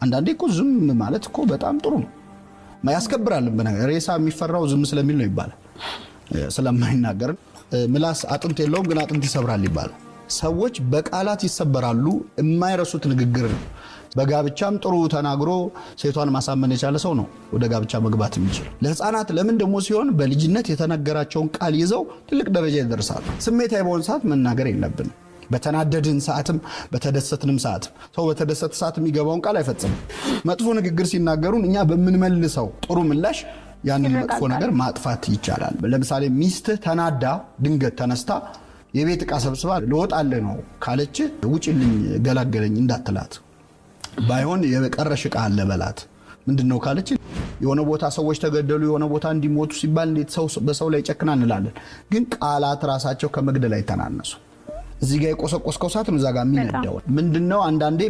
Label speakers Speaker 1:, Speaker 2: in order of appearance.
Speaker 1: አንዳንዴ እኮ ዝም ማለት እኮ በጣም ጥሩ ነው ማያስከብራል በነገር ሬሳ የሚፈራው ዝም ስለሚል ነው ይባላል ስለማይናገር ምላስ አጥንት የለውም ግን አጥንት ይሰብራል ይባላል ሰዎች በቃላት ይሰበራሉ የማይረሱት ንግግር በጋብቻም ጥሩ ተናግሮ ሴቷን ማሳመን የቻለ ሰው ነው ወደ ጋብቻ መግባት የሚችል ለህፃናት ለምን ደሞ ሲሆን በልጅነት የተነገራቸውን ቃል ይዘው ትልቅ ደረጃ ይደርሳሉ ስሜታዊ በሆነ ሰዓት መናገር የለብንም በተናደድን ሰዓትም በተደሰትንም ሰዓት ሰው በተደሰተ ሰዓት የሚገባውን ቃል አይፈጽም መጥፎ ንግግር ሲናገሩን እኛ በመንመልሰው ጥሩ ምላሽ ያንን መጥፎ ነገር ማጥፋት ይቻላል ለምሳሌ ሚስት ተናዳ ድንገት ተነስታ የቤት ዕቃ ሰብስባ ልወጣለ ነው ካለች ውጪልኝ ገላገለኝ እንዳትላት ባይሆን የቀረሽ ዕቃ አለ በላት ምንድነው ካለች የሆነ ቦታ ሰዎች ተገደሉ የሆነ ቦታ እንዲሞቱ ሲባል እንዴት ሰው በሰው ላይ ጨክና እንላለን ግን ቃላት ራሳቸው ከመግደል አይተናነሱ እዚህ ጋር የቆሰቆስከው ሰዓት ነው ዛጋ ምንድነው አንዳንዴ